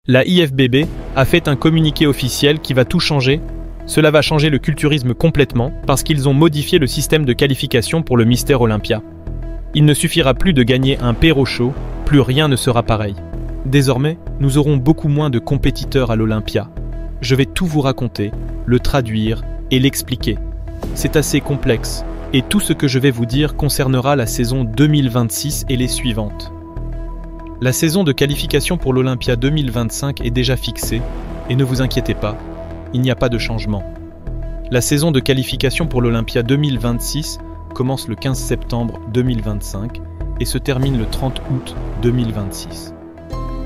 La IFBB a fait un communiqué officiel qui va tout changer. Cela va changer le culturisme complètement parce qu'ils ont modifié le système de qualification pour le Mister Olympia. Il ne suffira plus de gagner un Perro Show, plus rien ne sera pareil. Désormais, nous aurons beaucoup moins de compétiteurs à l'Olympia. Je vais tout vous raconter, le traduire et l'expliquer. C'est assez complexe, et tout ce que je vais vous dire concernera la saison 2026 et les suivantes. La saison de qualification pour l'Olympia 2025 est déjà fixée, et ne vous inquiétez pas, il n'y a pas de changement. La saison de qualification pour l'Olympia 2026 commence le 15 septembre 2025 et se termine le 30 août 2026.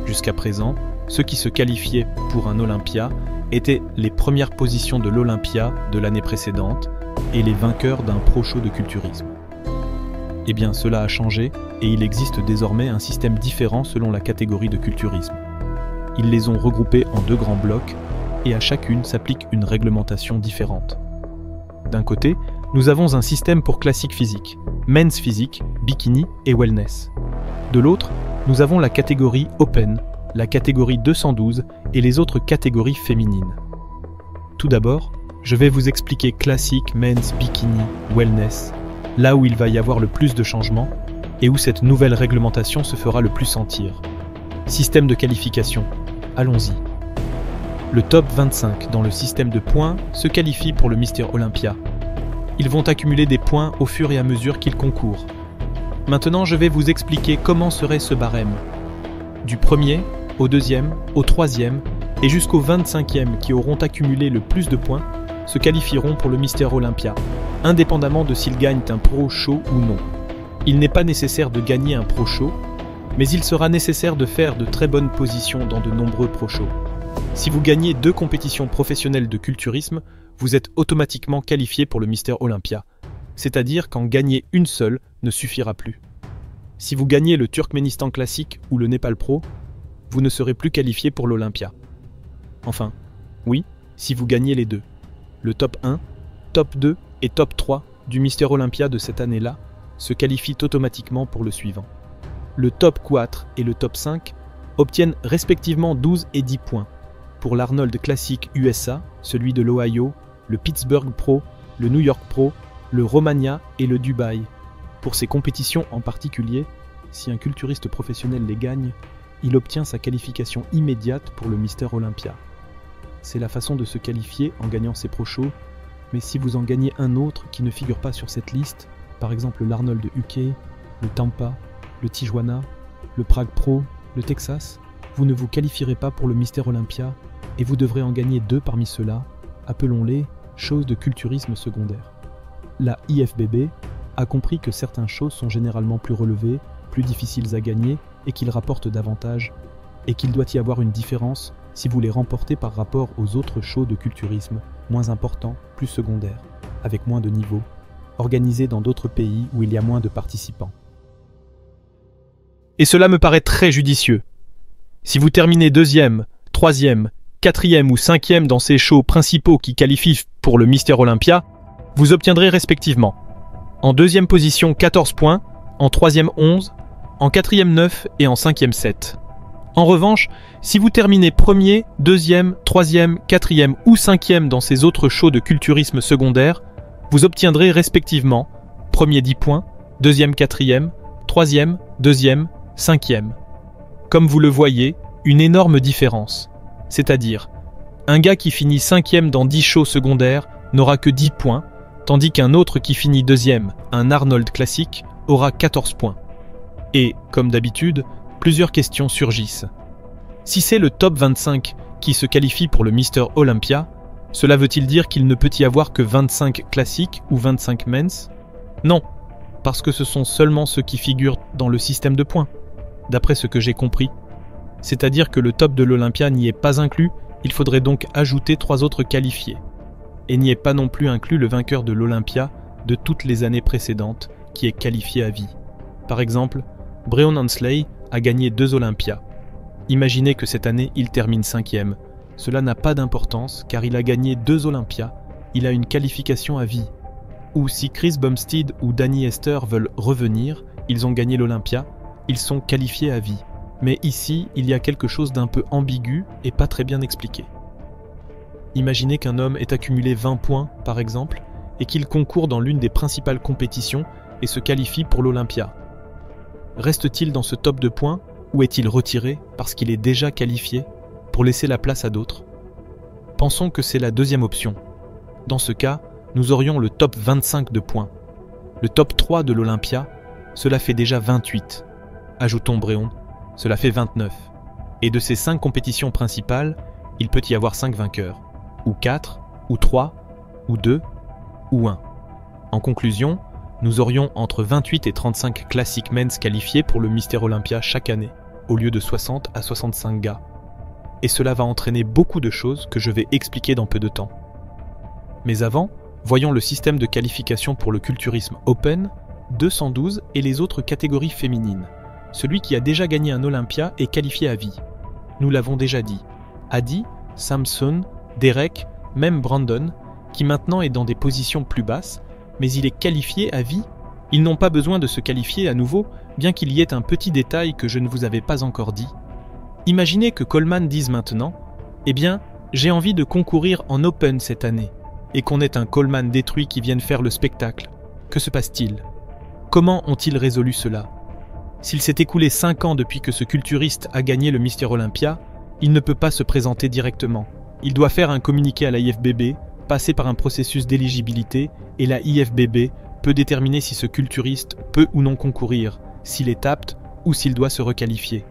Jusqu'à présent, ceux qui se qualifiaient pour un Olympia étaient les premières positions de l'Olympia de l'année précédente et les vainqueurs d'un Pro Show de culturisme. Eh bien, cela a changé et il existe désormais un système différent selon la catégorie de culturisme. Ils les ont regroupés en 2 grands blocs et à chacune s'applique une réglementation différente. D'un côté, nous avons un système pour classique physique, men's physique, bikini et wellness. De l'autre, nous avons la catégorie Open, la catégorie 212 et les autres catégories féminines. Tout d'abord, je vais vous expliquer classique, men's, bikini, wellness, là où il va y avoir le plus de changements et où cette nouvelle réglementation se fera le plus sentir. Système de qualification, allons-y. Le top 25 dans le système de points se qualifie pour le Mister Olympia. Ils vont accumuler des points au fur et à mesure qu'ils concourent. Maintenant, je vais vous expliquer comment serait ce barème. Du premier au deuxième, au troisième et jusqu'au 25e qui auront accumulé le plus de points se qualifieront pour le Mister Olympia, indépendamment de s'ils gagnent un Pro Show ou non. Il n'est pas nécessaire de gagner un Pro Show, mais il sera nécessaire de faire de très bonnes positions dans de nombreux Pro Shows. Si vous gagnez 2 compétitions professionnelles de culturisme, vous êtes automatiquement qualifié pour le Mister Olympia, c'est-à-dire qu'en gagner une seule ne suffira plus. Si vous gagnez le Turkménistan Classique ou le Népal Pro, vous ne serez plus qualifié pour l'Olympia. Enfin, oui, si vous gagnez les 2. Le top 1, top 2 et top 3 du Mister Olympia de cette année-là se qualifient automatiquement pour le suivant. Le top 4 et le top 5 obtiennent respectivement 12 et 10 points. Pour l'Arnold Classic USA, celui de l'Ohio, le Pittsburgh Pro, le New York Pro, le Romania et le Dubaï. Pour ces compétitions en particulier, si un culturiste professionnel les gagne, il obtient sa qualification immédiate pour le Mister Olympia. C'est la façon de se qualifier en gagnant ces Pro Shows, mais si vous en gagnez un autre qui ne figure pas sur cette liste, par exemple l'Arnold UK, le Tampa, le Tijuana, le Prague Pro, le Texas, vous ne vous qualifierez pas pour le Mister Olympia et vous devrez en gagner 2 parmi ceux-là, appelons-les choses de culturisme secondaire. La IFBB a compris que certains shows sont généralement plus relevés, plus difficiles à gagner et qu'ils rapportent davantage, et qu'il doit y avoir une différence si vous les remportez par rapport aux autres shows de culturisme, moins importants, plus secondaires, avec moins de niveaux, organisés dans d'autres pays où il y a moins de participants. Et cela me paraît très judicieux. Si vous terminez 2e, 3e, 4e ou 5e dans ces shows principaux qui qualifient pour le Mister Olympia, vous obtiendrez respectivement en 2e position 14 points, en 3e 11, en 4e 9 et en 5e 7. En revanche, si vous terminez 1er, 2e, 3e, 4e ou 5e dans ces autres shows de culturisme secondaire, vous obtiendrez respectivement 1er 10 points, 2e 4e, 3e, 2e, 5e. Comme vous le voyez, une énorme différence. C'est-à-dire, un gars qui finit 5e dans 10 shows secondaires n'aura que 10 points, tandis qu'un autre qui finit 2e, un Arnold classique, aura 14 points. Et, comme d'habitude, plusieurs questions surgissent. Si c'est le top 25 qui se qualifie pour le Mister Olympia, cela veut-il dire qu'il ne peut y avoir que 25 classiques ou 25 men's ? Non, parce que ce sont seulement ceux qui figurent dans le système de points, d'après ce que j'ai compris. C'est-à-dire que le top de l'Olympia n'y est pas inclus, il faudrait donc ajouter 3 autres qualifiés. Et n'y est pas non plus inclus le vainqueur de l'Olympia de toutes les années précédentes, qui est qualifié à vie. Par exemple, Breon Ansley a gagné 2 Olympias. Imaginez que cette année, il termine 5e. Cela n'a pas d'importance, car il a gagné 2 Olympias, il a une qualification à vie. Ou si Chris Bumstead ou Danny Hester veulent revenir, ils ont gagné l'Olympia, ils sont qualifiés à vie. Mais ici, il y a quelque chose d'un peu ambigu et pas très bien expliqué. Imaginez qu'un homme ait accumulé 20 points, par exemple, et qu'il concourt dans l'une des principales compétitions et se qualifie pour l'Olympia. Reste-t-il dans ce top de points ou est-il retiré parce qu'il est déjà qualifié pour laisser la place à d'autres? Pensons que c'est la deuxième option. Dans ce cas, nous aurions le top 25 de points. Le top 3 de l'Olympia, cela fait déjà 28. Ajoutons Bréon, cela fait 29. Et de ces 5 compétitions principales, il peut y avoir 5 vainqueurs. Ou 4, ou 3, ou 2, ou 1. En conclusion, nous aurions entre 28 et 35 Classic Men's qualifiés pour le Mister Olympia chaque année, au lieu de 60 à 65 gars. Et cela va entraîner beaucoup de choses que je vais expliquer dans peu de temps. Mais avant, voyons le système de qualification pour le culturisme Open, 212 et les autres catégories féminines. Celui qui a déjà gagné un Olympia est qualifié à vie. Nous l'avons déjà dit. Adi, Samson, Derek, même Brandon, qui maintenant est dans des positions plus basses, mais il est qualifié à vie. Ils n'ont pas besoin de se qualifier à nouveau, bien qu'il y ait un petit détail que je ne vous avais pas encore dit. Imaginez que Coleman dise maintenant « Eh bien, j'ai envie de concourir en Open cette année » et qu'on ait un Coleman détruit qui vienne faire le spectacle. Que se passe-t-il? Comment ont-ils résolu cela? S'il s'est écoulé 5 ans depuis que ce culturiste a gagné le Mister Olympia, il ne peut pas se présenter directement. Il doit faire un communiqué à la IFBB, passer par un processus d'éligibilité, et la IFBB peut déterminer si ce culturiste peut ou non concourir, s'il est apte ou s'il doit se requalifier.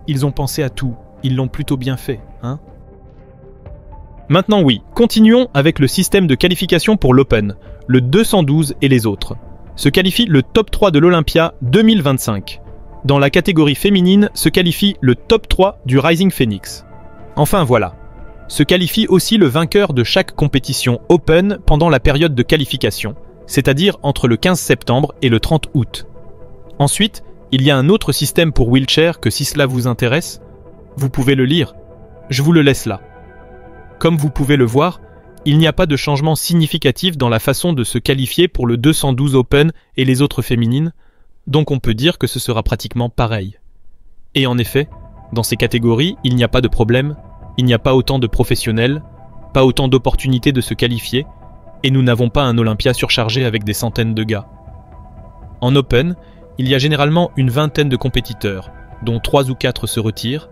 Ils ont pensé à tout, ils l'ont plutôt bien fait, hein? Maintenant oui, continuons avec le système de qualification pour l'Open, le 212 et les autres. Se qualifie le top 3 de l'Olympia 2025. Dans la catégorie féminine, se qualifie le top 3 du Rising Phoenix. Enfin voilà. Se qualifie aussi le vainqueur de chaque compétition Open pendant la période de qualification, c'est-à-dire entre le 15 septembre et le 30 août. Ensuite, il y a un autre système pour wheelchair que si cela vous intéresse, vous pouvez le lire. Je vous le laisse là. Comme vous pouvez le voir, il n'y a pas de changement significatif dans la façon de se qualifier pour le 212 Open et les autres féminines, donc on peut dire que ce sera pratiquement pareil. Et en effet, dans ces catégories, il n'y a pas de problème, il n'y a pas autant de professionnels, pas autant d'opportunités de se qualifier, et nous n'avons pas un Olympia surchargé avec des centaines de gars. En Open, il y a généralement une vingtaine de compétiteurs, dont 3 ou 4 se retirent,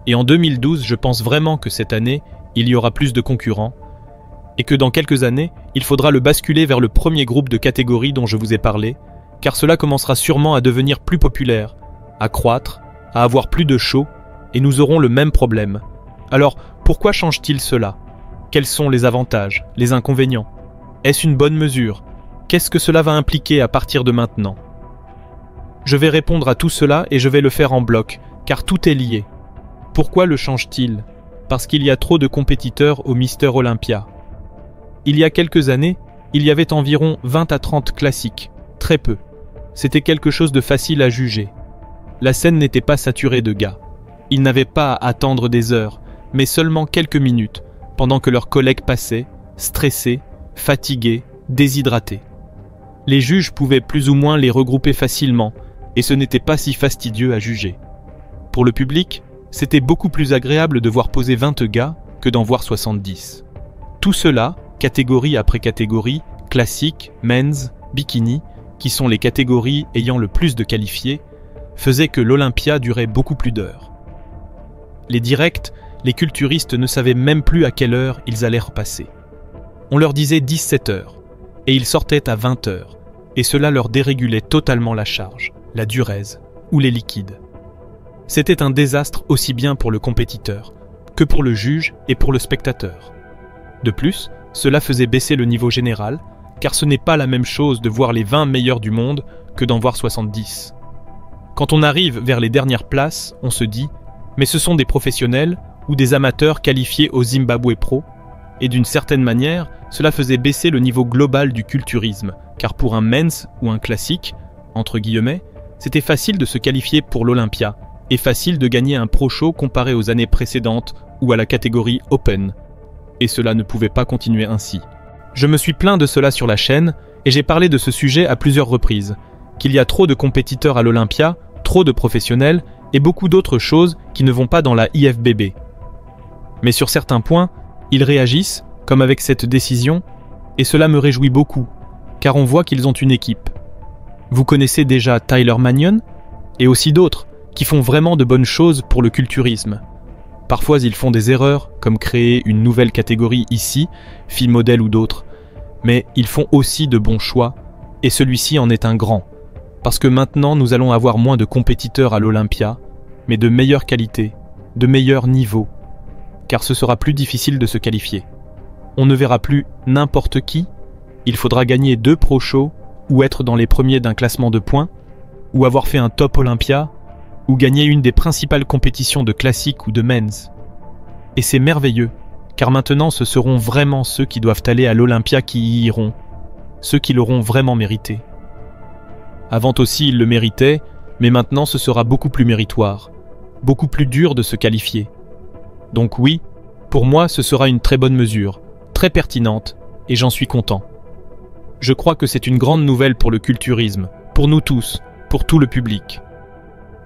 et en 2012, je pense vraiment que cette année, il y aura plus de concurrents, et que dans quelques années, il faudra le basculer vers le premier groupe de catégories dont je vous ai parlé, car cela commencera sûrement à devenir plus populaire, à croître, à avoir plus de shows, et nous aurons le même problème. Alors, pourquoi change-t-il cela? Quels sont les avantages, les inconvénients? Est-ce une bonne mesure? Qu'est-ce que cela va impliquer à partir de maintenant? Je vais répondre à tout cela et je vais le faire en bloc, car tout est lié. Pourquoi le change-t-il? Parce qu'il y a trop de compétiteurs au Mister Olympia. Il y a quelques années, il y avait environ 20 à 30 classiques, très peu. C'était quelque chose de facile à juger. La scène n'était pas saturée de gars. Ils n'avaient pas à attendre des heures, mais seulement quelques minutes, pendant que leurs collègues passaient, stressés, fatigués, déshydratés. Les juges pouvaient plus ou moins les regrouper facilement, et ce n'était pas si fastidieux à juger. Pour le public, c'était beaucoup plus agréable de voir poser 20 gars que d'en voir 70. Tout cela, catégorie après catégorie, classique, men's, bikini, qui sont les catégories ayant le plus de qualifiés, faisait que l'Olympia durait beaucoup plus d'heures. Les directs, les culturistes ne savaient même plus à quelle heure ils allaient repasser. On leur disait 17 heures, et ils sortaient à 20 heures, et cela leur dérégulait totalement la charge, la diurèse ou les liquides. C'était un désastre aussi bien pour le compétiteur que pour le juge et pour le spectateur. De plus, cela faisait baisser le niveau général, car ce n'est pas la même chose de voir les 20 meilleurs du monde que d'en voir 70. Quand on arrive vers les dernières places, on se dit « mais ce sont des professionnels ou des amateurs qualifiés au Zimbabwe Pro », et d'une certaine manière, cela faisait baisser le niveau global du culturisme, car pour un men's ou un classique, entre guillemets, c'était facile de se qualifier pour l'Olympia, et facile de gagner un pro show comparé aux années précédentes ou à la catégorie Open. Et cela ne pouvait pas continuer ainsi. Je me suis plaint de cela sur la chaîne, et j'ai parlé de ce sujet à plusieurs reprises, qu'il y a trop de compétiteurs à l'Olympia, trop de professionnels, et beaucoup d'autres choses qui ne vont pas dans la IFBB. Mais sur certains points, ils réagissent, comme avec cette décision, et cela me réjouit beaucoup, car on voit qu'ils ont une équipe. Vous connaissez déjà Tyler Manion, et aussi d'autres, qui font vraiment de bonnes choses pour le culturisme. Parfois ils font des erreurs, comme créer une nouvelle catégorie ici, fille modèle ou d'autres, mais ils font aussi de bons choix, et celui-ci en est un grand, parce que maintenant nous allons avoir moins de compétiteurs à l'Olympia, mais de meilleure qualité, de meilleur niveau, car ce sera plus difficile de se qualifier. On ne verra plus n'importe qui, il faudra gagner 2 Pro Shows, ou être dans les premiers d'un classement de points, ou avoir fait un top Olympia, ou gagner une des principales compétitions de classique ou de men's. Et c'est merveilleux, car maintenant ce seront vraiment ceux qui doivent aller à l'Olympia qui y iront, ceux qui l'auront vraiment mérité. Avant aussi ils le méritaient, mais maintenant ce sera beaucoup plus méritoire, beaucoup plus dur de se qualifier. Donc oui, pour moi ce sera une très bonne mesure, très pertinente, et j'en suis content. Je crois que c'est une grande nouvelle pour le culturisme, pour nous tous, pour tout le public.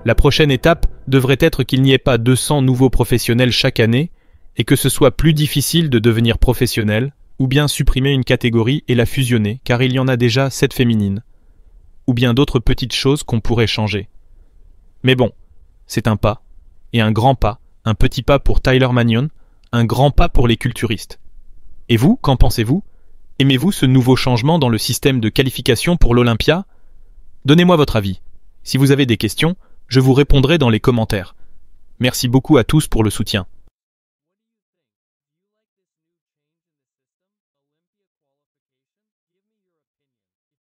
La prochaine étape devrait être qu'il n'y ait pas 200 nouveaux professionnels chaque année et que ce soit plus difficile de devenir professionnel ou bien supprimer une catégorie et la fusionner car il y en a déjà 7 féminines. Ou bien d'autres petites choses qu'on pourrait changer. Mais bon, c'est un pas, et un grand pas, un petit pas pour Tyler Manion, un grand pas pour les culturistes. Et vous, qu'en pensez-vous? Aimez-vous ce nouveau changement dans le système de qualification pour l'Olympia? Donnez-moi votre avis. Si vous avez des questions, je vous répondrai dans les commentaires. Merci beaucoup à tous pour le soutien.